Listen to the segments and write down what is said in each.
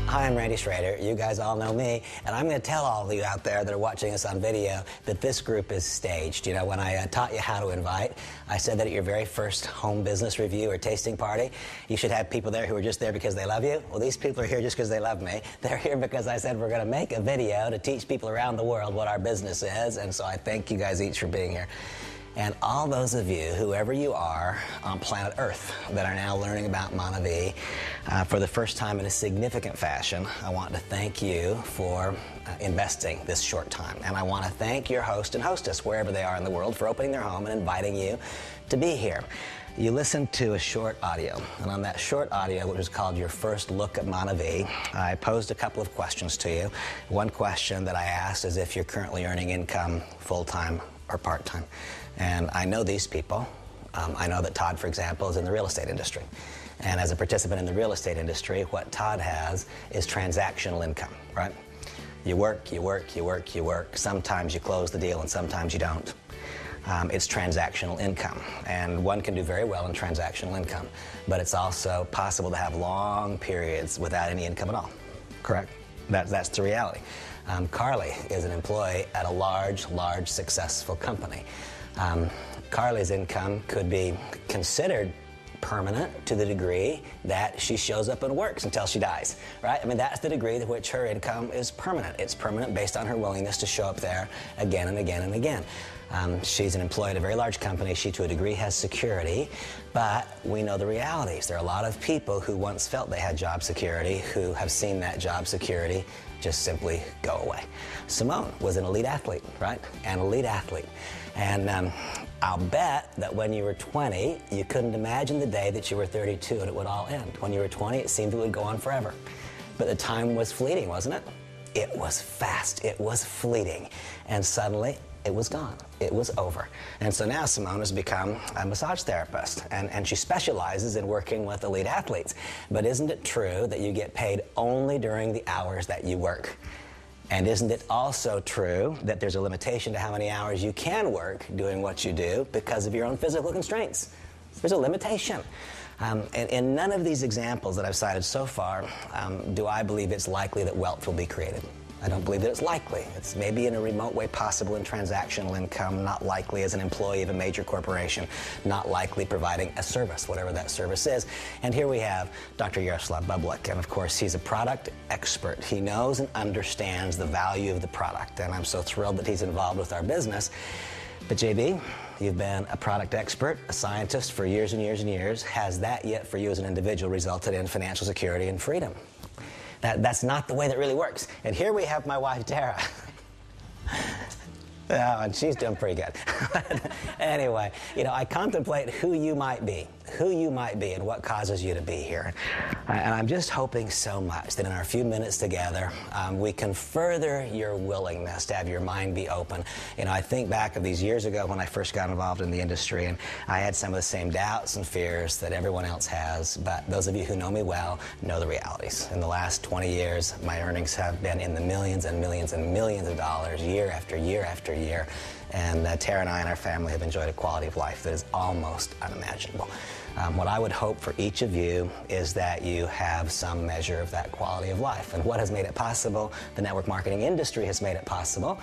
Hi, I'm Randy Schrader. You guys all know me, and I'm going to tell all of you out there that are watching us on video that this group is staged. You know, when I taught you how to invite, I said that at your very first home business review or tasting party, you should have people there who are just there because they love you. Well, these people are here just because they love me. They're here because I said we're going to make a video to teach people around the world what our business is, and so I thank you guys each for being here. And all those of you, whoever you are on planet Earth, that are now learning about Manavi for the first time in a significant fashion, I want to thank you for investing this short time. And I want to thank your host and hostess, wherever they are in the world, for opening their home and inviting you to be here. You listened to a short audio, and on that short audio, which was called Your First Look at Manavi, I posed a couple of questions to you. One question that I asked is if you're currently earning income full-time or part-time. And I know these people. I know that Todd, for example, is in the real estate industry. And as a participant in the real estate industry, what Todd has is transactional income, right? You work, you work, you work, you work. Sometimes you close the deal and sometimes you don't. It's transactional income. And one can do very well in transactional income. But it's also possible to have long periods without any income at all, correct? That's the reality. Carly is an employee at a large, successful company. Carly's income could be considered permanent to the degree that she shows up and works until she dies, right? I mean, that's the degree to which her income is permanent. It's permanent based on her willingness to show up there again and again and again. She's an employee at a very large company. She, to a degree, has security, but we know the realities. There are a lot of people who once felt they had job security who have seen that job security just simply go away. Simone was an elite athlete, right? An elite athlete. And I'll bet that when you were 20, you couldn't imagine the day that you were 32 and it would all end. When you were 20, it seemed it would go on forever. But the time was fleeting, wasn't it? It was fast. It was fleeting. And suddenly, it was gone. It was over. And so now Simone has become a massage therapist, and she specializes in working with elite athletes. But isn't it true that you get paid only during the hours that you work? And isn't it also true that there's a limitation to how many hours you can work doing what you do because of your own physical constraints? There's a limitation. And in none of these examples that I've cited so far do I believe it's likely that wealth will be created. I don't believe that it's likely. It's maybe in a remote way possible in transactional income, not likely as an employee of a major corporation, not likely providing a service, whatever that service is. And here we have Dr. Yaroslav Bublik, and of course he's a product expert. He knows and understands the value of the product, and I'm so thrilled that he's involved with our business. But JB, you've been a product expert, a scientist for years and years and years. Has that yet for you as an individual resulted in financial security and freedom? That's not the way that really works. And here we have my wife, Tara. Oh, and she's doing pretty good. Anyway, you know, I contemplate who you might be and what causes you to be here. And I'm just hoping so much that in our few minutes together, we can further your willingness to have your mind be open. You know, I think back of these years ago when I first got involved in the industry, and I had some of the same doubts and fears that everyone else has, but those of you who know me well know the realities. In the last 20 years, my earnings have been in the millions and millions and millions of dollars year after year after year. And Tara and I and our family have enjoyed a quality of life that is almost unimaginable. What I would hope for each of you is that you have some measure of that quality of life. And what has made it possible? The network marketing industry has made it possible.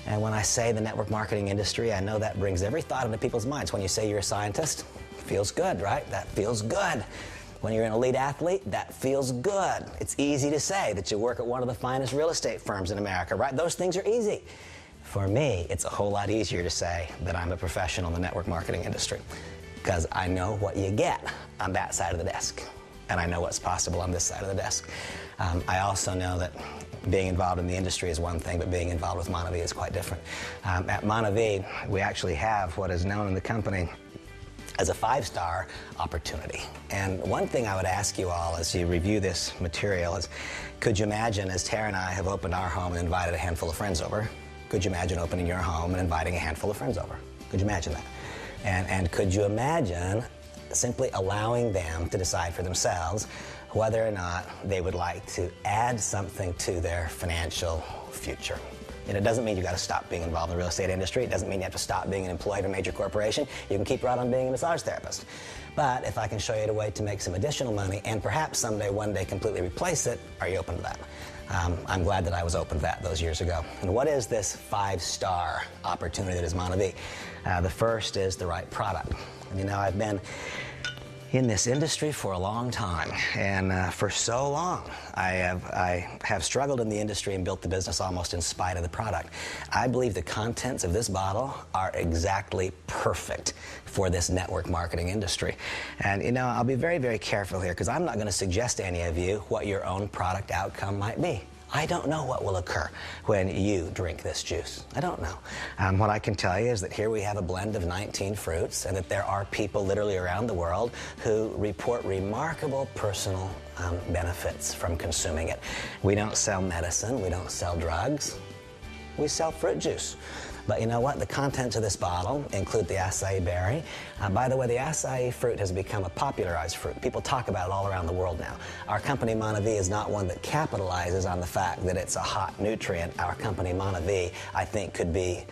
And when I say the network marketing industry, I know that brings every thought into people's minds. When you say you're a scientist, it feels good, right? That feels good. When you're an elite athlete, that feels good. It's easy to say that you work at one of the finest real estate firms in America, right? Those things are easy. For me, it's a whole lot easier to say that I'm a professional in the network marketing industry because I know what you get on that side of the desk, and I know what's possible on this side of the desk. I also know that being involved in the industry is one thing, but being involved with Manavi is quite different. At Manavi, we actually have what is known in the company as a 5-star opportunity. And one thing I would ask you all as you review this material is, could you imagine, as Tara and I have opened our home and invited a handful of friends over, could you imagine opening your home and inviting a handful of friends over? Could you imagine that? And could you imagine simply allowing them to decide for themselves whether or not they would like to add something to their financial future? And it doesn't mean you've got to stop being involved in the real estate industry. It doesn't mean you have to stop being an employee of a major corporation. You can keep right on being a massage therapist. But if I can show you a way to make some additional money and perhaps someday, one day, completely replace it, are you open to that? I'm glad that I was open to that those years ago. And what is this 5-star opportunity that is Monavie? The first is the right product. And you know, I've been in this industry for a long time, and for so long I have struggled in the industry and built the business almost in spite of the product. I believe the contents of this bottle are exactly perfect for this network marketing industry. And you know, I'll be very, very careful here, because I'm not going to suggest to any of you what your own product outcome might be. I don't know what will occur when you drink this juice. I don't know. What I can tell you is that here we have a blend of 19 fruits, and that there are people literally around the world who report remarkable personal benefits from consuming it. We don't sell medicine. We don't sell drugs. We sell fruit juice. But you know what? The contents of this bottle include the acai berry. By the way, the acai fruit has become a popularized fruit. People talk about it all around the world now. Our company, Monavie, is not one that capitalizes on the fact that it's a hot nutrient. Our company, Monavie, I think could be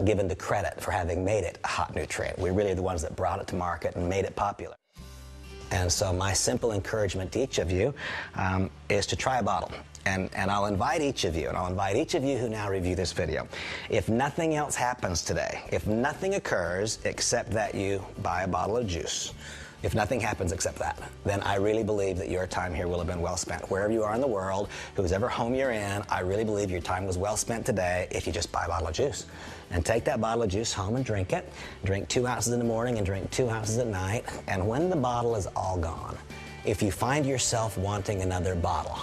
given the credit for having made it a hot nutrient. We're really the ones that brought it to market and made it popular. And so my simple encouragement to each of you is to try a bottle. And I'll invite each of you, who now review this video, if nothing else happens today, if nothing occurs except that you buy a bottle of juice, if nothing happens except that, then I really believe that your time here will have been well spent. Wherever you are in the world, whoever home you're in, I really believe your time was well spent today if you just buy a bottle of juice. And take that bottle of juice home and drink it. Drink 2 ounces in the morning and drink 2 ounces at night. And when the bottle is all gone, if you find yourself wanting another bottle,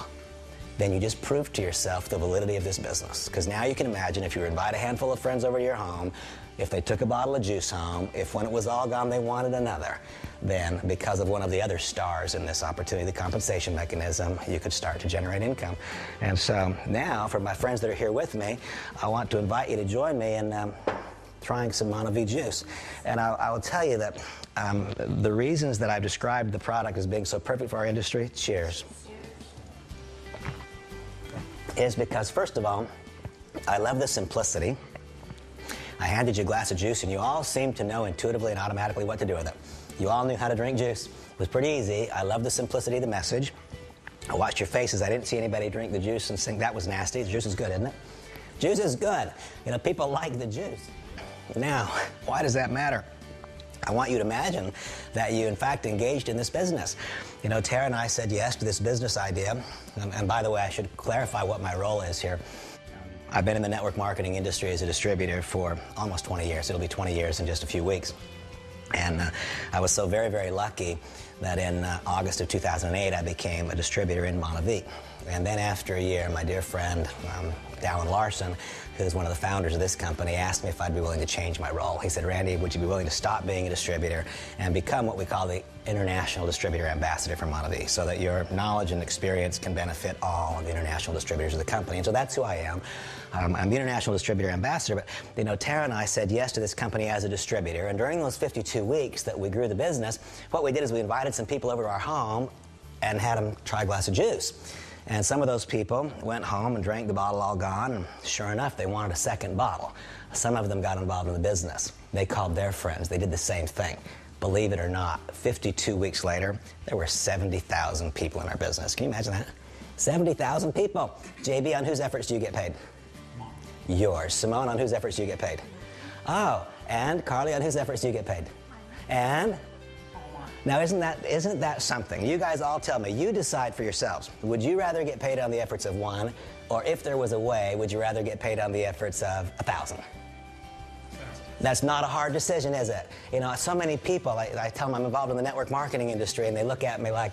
then you just prove to yourself the validity of this business. Because now you can imagine if you were to invite a handful of friends over to your home, if they took a bottle of juice home, if when it was all gone they wanted another, then because of one of the other stars in this opportunity, the compensation mechanism, you could start to generate income. And so now, for my friends that are here with me, I want to invite you to join me in trying some Monavie juice. And I will tell you that the reasons that I've described the product as being so perfect for our industry, cheers, is because, first of all, I love the simplicity. I handed you a glass of juice, and you all seemed to know intuitively and automatically what to do with it. You all knew how to drink juice. It was pretty easy. I love the simplicity of the message. I watched your faces. I didn't see anybody drink the juice and think that was nasty. The juice is good, isn't it? Juice is good. You know, people like the juice. Now, why does that matter? I want you to imagine that you, in fact, engaged in this business. You know, Tara and I said yes to this business idea. And by the way, I should clarify what my role is here. I've been in the network marketing industry as a distributor for almost 20 years. It'll be 20 years in just a few weeks. And I was so very, very lucky that in August of 2008, I became a distributor in Monavie. And then after a year, my dear friend, Dallin Larson, who's one of the founders of this company, asked me if I'd be willing to change my role. He said, Randy, would you be willing to stop being a distributor and become what we call the International Distributor Ambassador for Monavie, so that your knowledge and experience can benefit all of the international distributors of the company? And so that's who I am. I'm the International Distributor Ambassador, but you know, Tara and I said yes to this company as a distributor, and during those 52 weeks that we grew the business, what we did is we invited some people over to our home and had them try a glass of juice. And some of those people went home and drank the bottle all gone, and sure enough, they wanted a second bottle. Some of them got involved in the business. They called their friends. They did the same thing. Believe it or not, 52 weeks later, there were 70,000 people in our business. Can you imagine that? 70,000 people. JB, on whose efforts do you get paid? Yours. Simone, on whose efforts do you get paid? Oh, and Carly, on whose efforts do you get paid? And? Now, isn't that something? You guys all tell me. You decide for yourselves. Would you rather get paid on the efforts of one, or if there was a way, would you rather get paid on the efforts of 1,000? That's not a hard decision, is it? You know, so many people, I tell them I'm involved in the network marketing industry, and they look at me like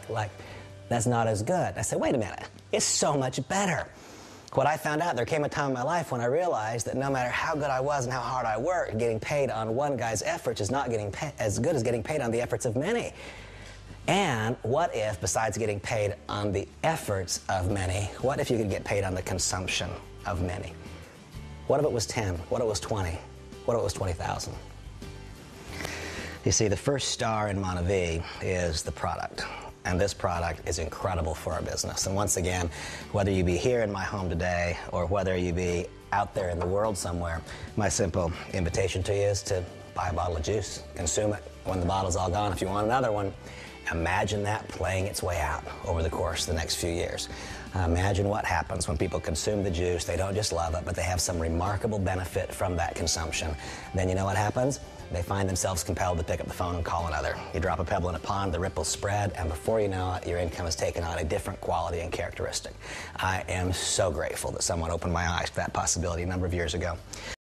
that's not as good. I say, wait a minute. It's so much better. What I found out, there came a time in my life when I realized that no matter how good I was and how hard I worked, getting paid on one guy's efforts is not getting as good as getting paid on the efforts of many. And what if, besides getting paid on the efforts of many, what if you could get paid on the consumption of many? What if it was 10? What if it was 20? What if it was 20,000? You see, the first star in Monavie is the product. And this product is incredible for our business. And once again, whether you be here in my home today or whether you be out there in the world somewhere, my simple invitation to you is to buy a bottle of juice, consume it when the bottle's all gone. If you want another one, imagine that playing its way out over the course of the next few years. Imagine what happens when people consume the juice. They don't just love it, but they have some remarkable benefit from that consumption. Then you know what happens? They find themselves compelled to pick up the phone and call another. You drop a pebble in a pond, the ripples spread, and before you know it, your income has taken on a different quality and characteristic. I am so grateful that someone opened my eyes to that possibility a number of years ago.